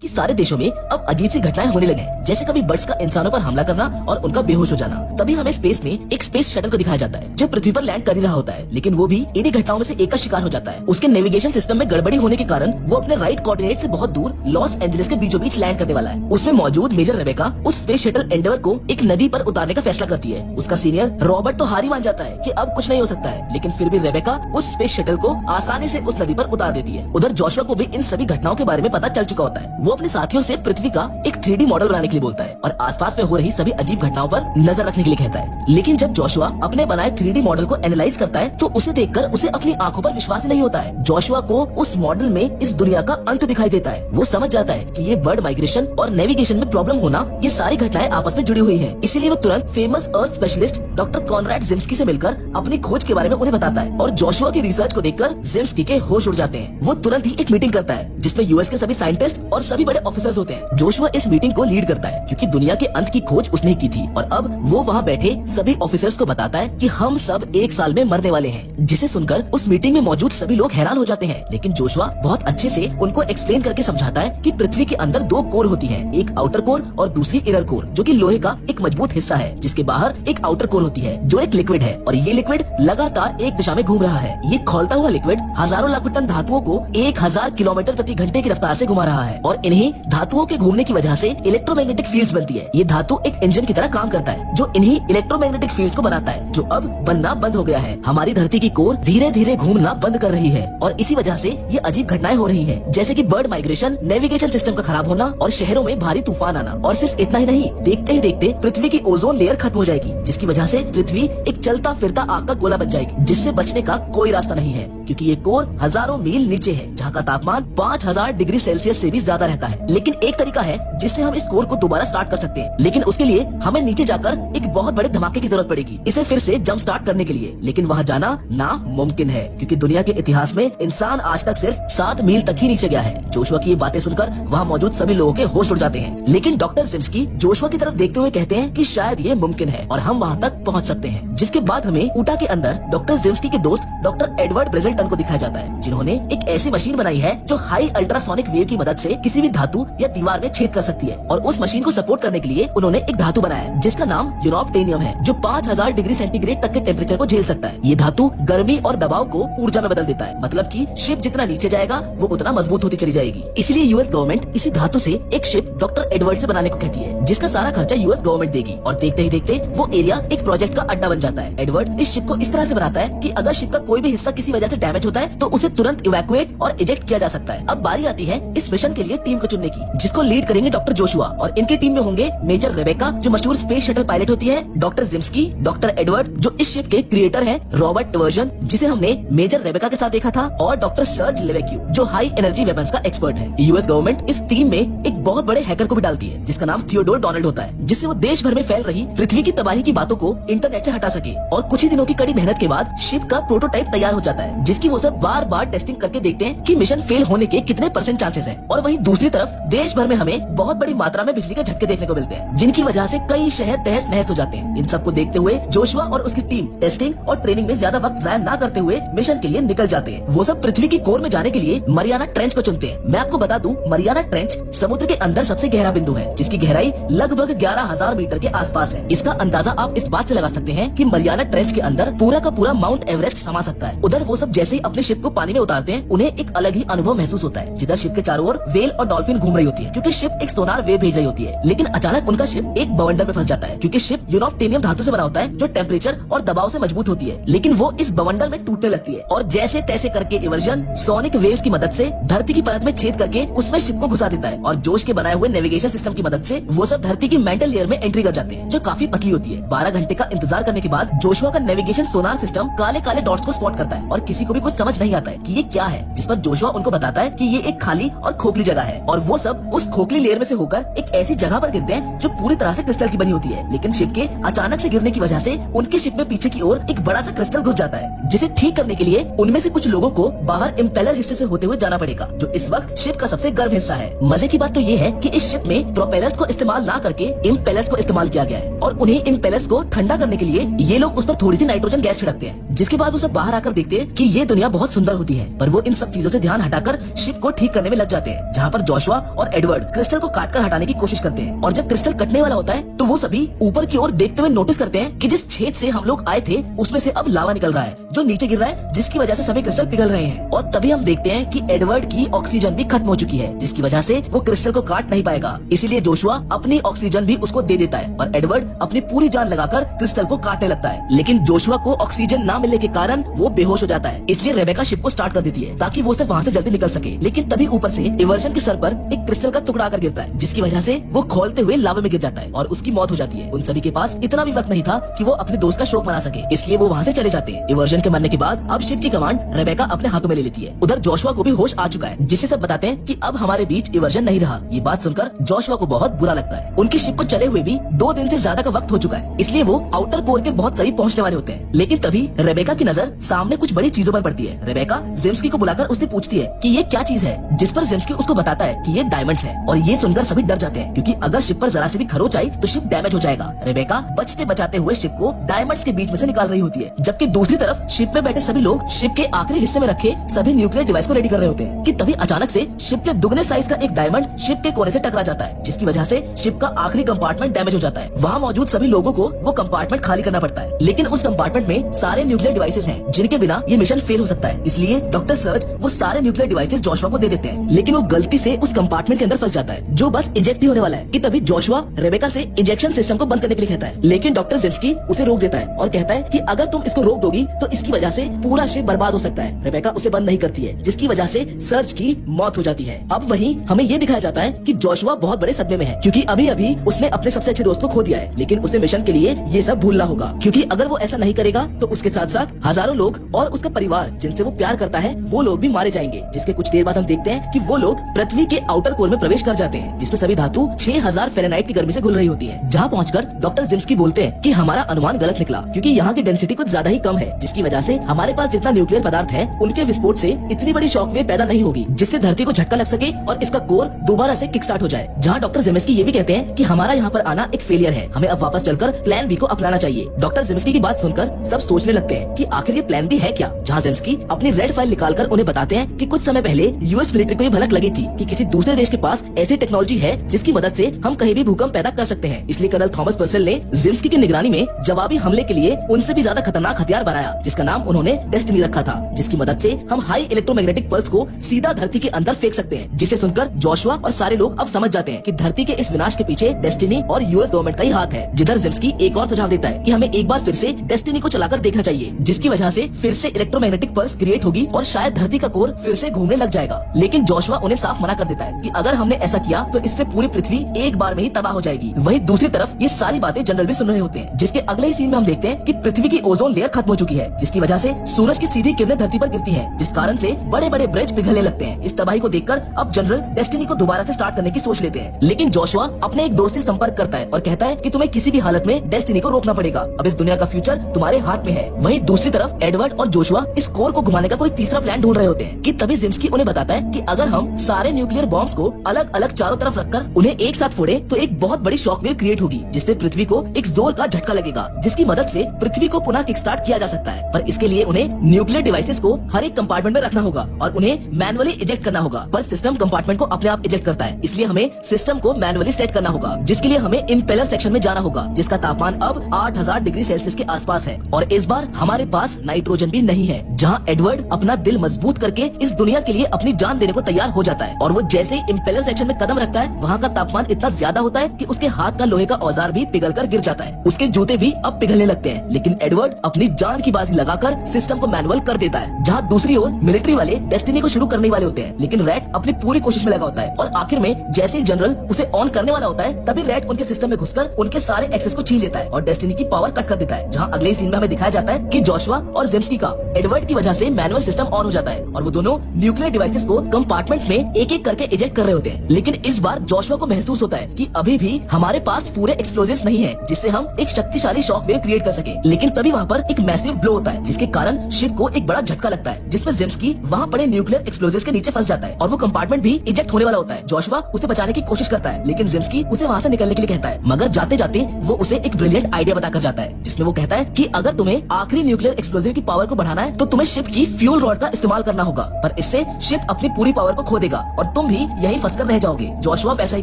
कि सारे देशों में अब अजीब सी घटनाएं होने लगे हैं, जैसे कभी बर्ड्स का इंसानों पर हमला करना और उनका बेहोश हो जाना। तभी हमें स्पेस में एक स्पेस शटल को दिखाया जाता है जो पृथ्वी पर लैंड कर ही रहा होता है, लेकिन वो भी इन्हीं घटनाओं में से एक का शिकार हो जाता है। उसके नेविगेशन सिस्टम में गड़बड़ी होने के कारण वो अपने राइट कोऑर्डिनेट से बहुत दूर लॉस एंजलिस के बीचों बीच लैंड करने वाला है। उसमें मौजूद मेजर रेबेका उस स्पेस शटल एंडेवर को एक नदी पर उतारने का फैसला करती है। उसका सीनियर रॉबर्ट तो हार ही मान जाता है कि अब कुछ नहीं हो सकता है, लेकिन फिर भी रेबेका उस स्पेस शटल को आसानी से उस नदी पर उतार देती है। उधर जोशुआ को भी इन सभी घटनाओं के बारे में पता चल चुका होता है। वो अपने साथियों से पृथ्वी का एक 3D मॉडल बनाने के लिए बोलता है और आसपास में हो रही सभी अजीब घटनाओं पर नजर रखने के लिए कहता है। लेकिन जब जोशुआ अपने बनाए 3D मॉडल को एनालाइज करता है तो उसे देखकर उसे अपनी आंखों पर विश्वास ही नहीं होता है। जोशुआ को उस मॉडल में इस दुनिया का अंत दिखाई देता है। वो समझ जाता है कि ये बर्ड माइग्रेशन और नेविगेशन में प्रॉब्लम होना, ये सारी घटनाएं आपस में जुड़ी हुई है। इसीलिए वो तुरंत फेमस अर्थ स्पेशलिस्ट डॉक्टर कॉनराड जिम्स्की से मिलकर अपनी खोज के बारे में उन्हें बताता है और जोशुआ की रिसर्च को देखकर जिम्स्की के होश उड़ जाते हैं। वो तुरंत ही एक मीटिंग करता है जिसमें यूएस के सभी साइंटिस्ट और सभी बड़े ऑफिसर्स होते हैं। जोशुआ इस मीटिंग को लीड करता है क्योंकि दुनिया के अंत की खोज उसने की थी और अब वो वहाँ बैठे सभी ऑफिसर्स को बताता है कि हम सब 1 साल में मरने वाले हैं, जिसे सुनकर उस मीटिंग में मौजूद सभी लोग हैरान हो जाते हैं। लेकिन जोशुआ बहुत अच्छे से उनको एक्सप्लेन करके समझाता है कि पृथ्वी के अंदर 2 कोर होती है, एक आउटर कोर और दूसरी इनर कोर, जो कि लोहे का एक मजबूत हिस्सा है, जिसके बाहर एक आउटर कोर होती है जो एक लिक्विड है और ये लिक्विड लगातार एक दिशा में घूम रहा है। ये खौलता हुआ लिक्विड हजारों लाखों टन धातुओं को 1000 किलोमीटर प्रति घंटे की रफ्तार से घुमा रहा है और इन्हीं धातुओं के घूमने की वजह से इलेक्ट्रोमैग्नेटिक फील्ड्स बनती है। ये धातु एक इंजन की तरह काम करता है जो इन्हीं इलेक्ट्रोमैग्नेटिक फील्ड्स को बनाता है, जो अब बनना बंद हो गया है। हमारी धरती की कोर धीरे धीरे घूमना बंद कर रही है और इसी वजह से ये अजीब घटनाएं हो रही हैं, जैसे कि बर्ड माइग्रेशन, नेविगेशन सिस्टम का खराब होना और शहरों में भारी तूफान आना। और सिर्फ इतना ही नहीं, देखते ही देखते पृथ्वी की ओजोन लेयर खत्म हो जाएगी, जिसकी वजह से पृथ्वी एक चलता फिरता आग का गोला बन जाएगी, जिससे बचने का कोई रास्ता नहीं है, क्योंकि ये कोर हजारों मील नीचे है जहाँ का तापमान 5000 डिग्री सेल्सियस से भी ज्यादा रहता है। लेकिन एक तरीका है जिससे हम इस कोर को दोबारा स्टार्ट कर सकते हैं, लेकिन उसके लिए हमें नीचे जाकर एक बहुत बड़े धमाके की जरूरत पड़ेगी इसे फिर से जंप स्टार्ट करने के लिए। लेकिन वहाँ जाना नामुमकिन है, क्योंकि दुनिया के इतिहास में इंसान आज तक सिर्फ 7 मील तक ही नीचे गया है। जोशुआ की ये बातें सुनकर वहाँ मौजूद सभी लोगों के होश उड़ जाते हैं। लेकिन डॉक्टर जिम्स्की जोशुआ की तरफ देखते हुए कहते हैं कि शायद ये मुमकिन है और हम वहाँ तक पहुँच सकते हैं। जिसके बाद हमें ऊटा के अंदर डॉक्टर जिम्स्की के दोस्त डॉक्टर एडवर्ड ब्रेजल्टन को दिखाया जाता है, जिन्होंने एक ऐसी मशीन बनाई है जो हाई अल्ट्रासोनिक वेव की मदद से किसी भी धातु या दीवार में छेद कर सकती है। और उस मशीन को सपोर्ट करने के लिए उन्होंने एक धातु बनाया है जिसका नाम यूरोप्टेनियम है, जो 5000 डिग्री सेंटीग्रेड तक के टेम्परेचर को झेल सकता है। ये धातु गर्मी और दबाव को ऊर्जा में बदल देता है, मतलब कि शिप जितना नीचे जाएगा वो उतना मजबूत होती चली जाएगी। इसलिए यूएस गवर्नमेंट इसी धातु से एक शिप डॉक्टर एडवर्ड से बनाने को कहती है, जिसका सारा खर्चा यूएस गवर्नमेंट देगी। और देखते ही देखते वो एरिया एक प्रोजेक्ट का अड्डा बन जाता है। एडवर्ड इस शिप को इस तरह से बनाता है कि अगर शिप का कोई भी हिस्सा किसी वजह से डैमेज होता है तो उसे तुरंत इवैक्यूएट और इजेक्ट किया जा सकता है। अब बारी आती है इस मिशन के लिए टीम को चुनने की, जिसको लीड करेंगे डॉक्टर जोशुआ, और इनकी टीम में होंगे मेजर रेबेका जो मशहूर स्पेस शटल पायलट होती है, डॉक्टर जिम्स्की, डॉक्टर एडवर्ड जो इस शिप के क्रिएटर हैं, रॉबर्ट टवर्जन जिसे हमने मेजर रेबेका के साथ देखा था, और डॉक्टर सर्ज लेवेक्यू जो हाई एनर्जी वेपन्स का एक्सपर्ट है। यूएस गवर्नमेंट इस टीम में एक बहुत बड़े हैकर को भी डालती है जिसका नाम थियोडोर डोनाल्ड होता है, जिससे वो देश भर में फैल रही पृथ्वी की तबाही की बातों को इंटरनेट से हटा सके। और कुछ ही दिनों की कड़ी मेहनत के बाद शिप का प्रोटोटाइप तैयार हो जाता है, जिसकी वो सब बार बार टेस्टिंग करके देखते हैं कि मिशन फेल होने के कितने % चांसेस हैं। और वहीं दूसरी तरफ देश भर में हमें बहुत बड़ी मात्रा में बिजली के झटके देखने को मिलते हैं, जिनकी वजह से कई शहर तहस नहस हो जाते हैं। इन सबको देखते हुए जोशुआ और उसकी टीम टेस्टिंग और ट्रेनिंग में ज्यादा वक्त जाया न करते हुए मिशन के लिए निकल जाते हैं। वो सब पृथ्वी की कोर में जाने के लिए मरियाना ट्रेंच को चुनते हैं। मैं आपको बता दूं, मरियाना ट्रेंच समुद्र के अंदर सबसे गहरा बिंदु है, जिसकी गहराई लगभग 11000 मीटर के आसपास है। इसका अंदाजा आप इस बात से लगा सकते हैं कि मरियाना ट्रेंच के अंदर पूरा का पूरा माउंट एवरेस्ट समा सकता है। उधर वो सब जैसे ही अपने शिप को पानी में उतारते हैं, उन्हें एक अलग ही अनुभव महसूस होता है। जिधर शिप के चारों ओर व्हेल और डॉल्फिन घूम रही होती है, क्योंकि शिप एक सोनार वेव भेज रही होती है। लेकिन अचानक उनका शिप एक बवंडर में फंस जाता है, क्योंकि शिप यूरोप्टेनियम धातु से बना होता है जो टेम्परेचर और दबाव से मजबूत होती है। लेकिन वो इस बवंडर में टूटने लगती है और जैसे तैसे करके इवर्जन सोनिक वेव्स की मदद से धरती की परत में छेद करके उसमें शिप को घुसा देता है। और जोश के बनाए हुए नेविगेशन सिस्टम की मदद से वो सब धरती की मेंटल लेयर में एंट्री कर जाते हैं, जो काफी पतली होती है। 12 घंटे का इंतजार करने के बाद जोशुआ का नेविगेशन सोनार सिस्टम काले काले डॉट्स को स्पॉट करता है और किसी को भी कुछ समझ नहीं आता है कि ये क्या है, जिस पर जोशुआ उनको बताता है कि ये एक खाली और खोखली जगह है और वो सब उस खोखली लेयर में से होकर एक ऐसी जगह पर गिरते हैं जो पूरी तरह से क्रिस्टल की बनी होती है। लेकिन शिप के अचानक से गिरने की वजह से उनके शिप में पीछे की ओर एक बड़ा सा क्रिस्टल घुस जाता है, जिसे ठीक करने के लिए उनमें से कुछ लोगों को बाहर इम्पेलर हिस्से से होते हुए जाना पड़ेगा, जो इस वक्त शिप का सबसे गर्म हिस्सा है। मजे की बात तो ये ये है कि इस शिप में प्रोपेलर्स को इस्तेमाल ना करके इम्पेलर्स को इस्तेमाल किया गया है और उन्हीं इम्पेलर्स को ठंडा करने के लिए ये लोग उस पर थोड़ी सी नाइट्रोजन गैस छिड़कते हैं, जिसके बाद वो सब बाहर आकर देखते हैं कि ये दुनिया बहुत सुंदर होती है। पर वो इन सब चीजों से ध्यान हटाकर शिप को ठीक करने में लग जाते हैं, जहाँ पर जोशुआ और एडवर्ड क्रिस्टल को काटकर हटाने की कोशिश करते हैं। और जब क्रिस्टल कटने वाला होता है तो वो सभी ऊपर की ओर देखते हुए नोटिस करते हैं कि जिस छेद से हम लोग आए थे उसमें से अब लावा निकल रहा है जो नीचे गिर रहा है, जिसकी वजह से सभी क्रिस्टल पिघल रहे हैं। और तभी हम देखते हैं कि एडवर्ड की ऑक्सीजन भी खत्म हो चुकी है, जिसकी वजह से वो क्रिस्टल को काट नहीं पाएगा। इसीलिए जोशुआ अपनी ऑक्सीजन भी उसको दे देता है और एडवर्ड अपनी पूरी जान लगाकर क्रिस्टल को काटने लगता है। लेकिन जोशुआ को ऑक्सीजन ना मिलने के कारण वो बेहोश हो जाता है, इसलिए रेबेका शिप को स्टार्ट कर देती है ताकि वो सिर्फ वहाँ से जल्दी निकल सके। लेकिन तभी ऊपर से इवर्जन के सर पर एक क्रिस्टल का टुकड़ा आकर गिरता है, जिसकी वजह से वो खोलते हुए लावा में गिर जाता है और उसकी मौत हो जाती है। उन सभी के पास इतना भी वक्त नहीं था कि वो अपने दोस्त का शोक मना सके, इसलिए वो वहाँ से चले जाते हैं। इवर्जन के मरने के बाद अब शिप की कमांड रेबेका अपने हाथों में ले लेती है। उधर जोशुआ को भी होश आ चुका है, जिससे सब बताते हैं कि अब हमारे बीच इवर्जन नहीं रहा। ये बात सुनकर जोशुआ को बहुत बुरा लगता है। उनकी शिप को चले हुए भी 2 दिन से ज्यादा का वक्त हो चुका है, इसलिए वो आउटर कोर के बहुत करीब पहुंचने वाले होते हैं। लेकिन तभी रेबेका की नजर सामने कुछ बड़ी चीजों पर पड़ती है। रेबेका जेम्स्की को बुलाकर उससे पूछती है कि ये क्या चीज है, जिस पर जेम्स्की उसको बताता है कि ये डायमंड्स है। और ये सुनकर सभी डर जाते हैं, क्योंकि अगर शिप पर जरा सी भी खरोच आई तो शिप डैमेज हो जाएगा। रेबेका बचते बचाते हुए शिप को डायमंड्स के बीच में से निकाल रही होती है, जबकि दूसरी तरफ शिप में बैठे सभी लोग शिप के आखिरी हिस्से में रखे सभी न्यूक्लियर डिवाइस को रेडी कर रहे होते हैं कि तभी अचानक से शिप के दुगने साइज का एक डायमंड शिप के कोने से टकरा जाता है, जिसकी वजह से शिप का आखिरी कंपार्टमेंट डैमेज हो जाता है। वहाँ मौजूद सभी लोगों को वो कंपार्टमेंट खाली करना पड़ता है, लेकिन उस कंपार्टमेंट में सारे न्यूक्लियर डिवाइसेस हैं जिनके बिना ये मिशन फेल हो सकता है। इसलिए डॉक्टर सर्ज वो सारे न्यूक्लियर डिवाइसेस जोशुआ को दे देते हैं, लेकिन वो गलती से उस कंपार्टमेंट के अंदर फंस जाता है जो बस इजेक्ट ही होने वाला है कि तभी जोशुआ रेबेका से इंजेक्शन सिस्टम को बंद करने के लिए कहता है। लेकिन डॉक्टर जेम्स्की उसे रोक देता है और कहता है कि अगर तुम इसको रोक दोगी तो इसकी वजह से पूरा शिप बर्बाद हो सकता है। रेबेका उसे बंद नहीं करती है, जिसकी वजह से सर्ज की मौत हो जाती है। अब वहीं हमें ये दिखाया जाता है कि जोशुआ बहुत बड़े सदमे में है, क्योंकि अभी अभी उसने अपने सबसे अच्छे दोस्त को खो दिया है। लेकिन उसे मिशन के लिए ये सब भूलना होगा, क्योंकि अगर वो ऐसा नहीं करेगा तो उसके साथ साथ हजारों लोग और उसका परिवार जिनसे वो प्यार करता है वो लोग भी मारे जाएंगे। जिसके कुछ देर बाद हम देखते हैं कि वो लोग पृथ्वी के आउटर कोर में प्रवेश कर जाते हैं, जिसमें सभी धातु 6000 फ़ारेनहाइट की गर्मी से घुल रही होती है। जहाँ पहुंचकर डॉक्टर जेम्स्की बोलते हैं कि हमारा अनुमान गलत निकला, क्योंकि यहाँ की डेंसिटी कुछ ज्यादा ही कम है, जिसकी वजह से हमारे पास जितना न्यूक्लियर पदार्थ है उनके विस्फोट से इतनी बड़ी शॉकवेव पैदा नहीं होगी जिससे धरती को झटका लग सके और इसका कोर दोबारा से किक स्टार्ट हो जाए। जहाँ डॉक्टर जेम्स्की ये भी कहते हैं कि हमारा यहाँ पर आना एक फेलियर है, हमें अब वापस चलकर प्लान बी को अपनाना चाहिए। डॉक्टर जेम्स्की की बात सुनकर सब सोचने लगते हैं कि आखिर ये प्लान बी है क्या। जहाँ जेम्स्की अपनी रेड फाइल निकालकर उन्हें बताते हैं कि कुछ समय पहले यूएस मिलिट्री को ये भनक लगी थी कि किसी दूसरे देश के पास ऐसी टेक्नोलॉजी है जिसकी मदद से हम कहीं भी भूकंप पैदा कर सकते हैं। इसलिए कर्नल थॉमस पर्सेल ने जेम्स्की की निगरानी में जवाबी हमले के लिए उनसे भी ज्यादा खतरनाक हथियार बनाया, जिसका नाम उन्होंने डेस्टिनी रखा था, जिसकी मदद से हम हाई इलेक्ट्रोमैग्नेटिक पल्स को सीधा धरती के अंदर फेंक सकते हैं। जिसे सुनकर जोशुआ और सारे लोग अब समझ जाते हैं कि धरती के इस विनाश के पीछे डेस्टिनी और यूएस गवर्नमेंट का ही हाथ है। जिधर जेम्स्की एक और सुझाव देता है कि हमें एक बार फिर से डेस्टिनी को चलाकर देखना चाहिए, जिसकी वजह से फिर से इलेक्ट्रोमैग्नेटिक पल्स क्रिएट होगी और शायद धरती का कोर फिर से घूमने लग जाएगा। लेकिन जोशुआ उन्हें साफ मना कर देता है कि अगर हमने ऐसा किया तो इससे पूरी पृथ्वी एक बार में ही तबाह हो जाएगी। वहीं दूसरी तरफ ये सारी बातें जनरल भी सुन रहे होते हैं, जिसके अगले ही सीन में हम देखते हैं कि पृथ्वी की ओजोन लेयर खत्म हो चुकी है, जिसकी वजह से सूरज की सीधी किरणें धरती पर गिरती हैं, जिस कारण से बड़े बड़े ब्रिज पिघलने लगते हैं। इस तबाही को देखकर अब जनरल डेस्टिनी को दोबारा से स्टार्ट करने की सोच लेते हैं, लेकिन जोशुआ अपने एक दोस्त से संपर्क करता है और कहता है कि तुम्हें किसी भी हालत में डेस्टिनी को रोकना पड़ेगा, अब इस दुनिया का फ्यूचर तुम्हारे हाथ में है। वहीं दूसरी तरफ एडवर्ड और जोशुआ इस कोर को घुमाने का कोई तीसरा प्लान ढूंढ रहे होते हैं कि तभी जेम्स्की उन्हें बताता है कि अगर हम सारे न्यूक्लियर बॉम्ब्स को अलग अलग चारों तरफ रखकर उन्हें एक साथ फोड़े तो एक बहुत बड़ी शॉकवेव क्रिएट होगी, जिससे पृथ्वी को एक जोर का झटका लगेगा, जिसकी मदद से पृथ्वी को पुनः किक स्टार्ट किया जा सकता है। पर इसके लिए उन्हें न्यूक्लियर डिवाइसेस को हर एक कंपार्टमेंट में रखना होगा और उन्हें मैनुअली इजेक्ट करना होगा। पर सिस्टम कंपार्टमेंट को अपने आप इजेक्ट करता है, इसलिए हमें सिस्टम को मैनुअली सेट करना होगा, जिसके लिए हमें इम्पेलर सेक्शन में जाना होगा, जिसका तापमान अब 8000 डिग्री सेल्सियस के आसपास है। और इस बार हमारे पास नाइट्रोजन भी नहीं है, जहाँ एडवर्ड अपना दिल मजबूत करके इस दुनिया के लिए अपनी जान देने को तैयार हो जाता है। और वो जैसे ही इम्पेलर सेक्शन में कदम रखता है, वहाँ का तापमान इतना ज्यादा होता है कि उसके हाथ का लोहे का औजार भी पिघलकर गिर जाता है। उसके जूते भी अब पिघलने लगते हैं, लेकिन एडवर्ड अपनी जान की बाजी लगाकर सिस्टम को मैनुअल कर देता है। जहाँ दूसरी ओर मिलिट्री वाले डेस्टिनी को शुरू करने वाले होते हैं, लेकिन रैट अपनी पूरी कोशिश में लगा होता है और आखिर में जैसे ही जनरल उसे ऑन करने वाला होता है, तभी रैट उनके सिस्टम में घुसकर उनके सारे एक्सेस को छीन लेता है और डेस्टिनी की पावर कट कर देता है। जहाँ अगले सीन में हमें दिखाया जाता है कि जोशुआ और जेम्स्की का एडवर्ड की वजह से मैनुअल सिस्टम ऑन हो जाता है और वो दोनों न्यूक्लियर डिवाइसेस को कंपार्टमेंट्स में एक एक करके इजेक्ट कर रहे होते हैं। लेकिन इस बार जोशुआ को महसूस होता है कि अभी भी हमारे पास पूरे एक्सप्लोजिव्स नहीं है जिससे हम एक शक्तिशाली शॉक वेव क्रिएट कर सके। लेकिन तभी वहाँ पर एक मैसिव ब्लो होता है, जिसके कारण शिप को एक बड़ा झटका लगता है, जिसमें जेम्स्की वहाँ पड़े न्यूक्लियर एक्सप्लोजिव्स के नीचे फंस जाता है और वो कंपार्टमेंट भी इजेक्ट होने वाला होता है। जोशुआ उसे बचाने की कोशिश करता है, लेकिन जिम्स्की उसे वहाँ से निकलने के लिए कहता है, मगर जाते जाते वो उसे एक ब्रिलियंट आइडिया बताकर जाता है, जिसमें वो कहता है कि अगर तुम्हें आखिरी न्यूक्लियर एक्सप्लोजिव की पावर को बढ़ाना है तो तुम्हें शिप की फ्यूल रॉड का इस्तेमाल करना होगा, पर इससे शिप अपनी पूरी पावर को खो देगा और तुम भी यही फंसकर रह जाओगे। जोशुआ वैसा ही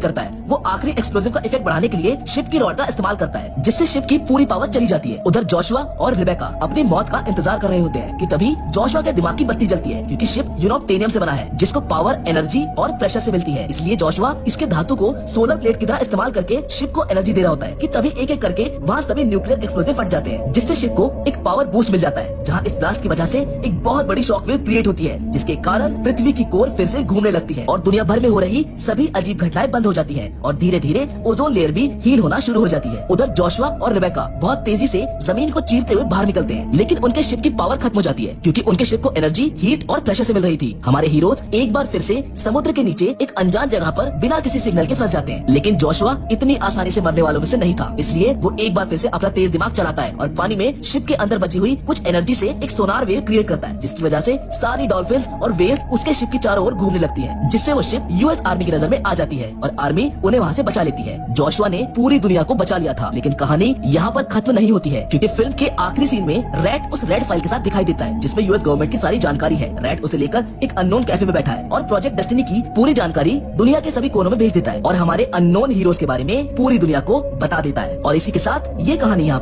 करता है, वो आखिरी एक्सप्लोजिव का इफेक्ट बढ़ाने के लिए शिप की रॉड का इस्तेमाल करता है, जिससे शिप की पूरी पावर चली जाती है। उधर जोशुआ और रिबेका अपनी मौत का इंतजार कर रहे होते हैं कि तभी जोशुआ के दिमाग की बत्ती जलती है, क्योंकि शिप यूरोप्टेनियम से बना है, जिसको पावर, एनर्जी और प्रेशर से मिलती है। इसलिए जोशुआ इसके धातु को सोलर प्लेट की तरह इस्तेमाल करके शिप को एनर्जी दे रहा होता है कि तभी एक एक करके वहाँ सभी न्यूक्लियर एक्सप्लोजिव फट जाते हैं, जिससे शिप को एक पावर बूस्ट मिल जाता है, जहाँ इस ब्लास्ट की वजह से एक बहुत बड़ी शॉकवेव क्रिएट होती है, जिसके कारण पृथ्वी की कोर फिर से घूमने लगती है और दुनिया भर में हो रही सभी अजीब घटनाएं बंद हो जाती हैं और धीरे धीरे ओजोन लेयर भी हील होना शुरू हो जाती है। उधर जोशुआ और रिबेका बहुत तेजी से जमीन को चीरते हुए बाहर निकलते हैं, लेकिन उनके शिप की पावर खत्म हो जाती है, क्योंकि उनके शिप को एनर्जी, हीट और प्रेशर से मिल रही थी। हमारे हीरोज एक बार फिर से समुद्र के नीचे एक अनजान जगह पर बिना किसी सिग्नल के फंस जाते हैं, लेकिन जोशुआ इतनी आसानी से मरने वालों में से नहीं था, इसलिए वो एक बार फिर से अपना तेज दिमाग चलाता है और पानी में शिप के अंदर बची हुई कुछ एनर्जी से एक सोनार वेव क्रिएट करता है, जिसकी वजह से सारी डॉल्फिन्स और वेल्स उसके शिप की चारों ओर घूमने लगती है, जिससे वो शिप यूएस आर्मी की नजर में आ जाती है और आर्मी उन्हें वहाँ से बचा लेती है। जोशुआ ने पूरी दुनिया को बचा लिया था, लेकिन कहानी यहाँ पर खत्म नहीं होती है, क्योंकि फिल्म के आखिरी सीन में रैट उस रेड फाइल के साथ दिखाई देता है, जिसमें यूएस गवर्नमेंट की सारी जानकारी है। रैट उसे लेकर एक अननोन कैफे में बैठा है और प्रोजेक्ट डेस्टिनी की पूरी जानकारी दुनिया के सभी कोनों में भेज देता है और हमारे अननोन हीरोज के बारे में पूरी दुनिया को बता देता है। और इसी के साथ ये कहानी यहाँ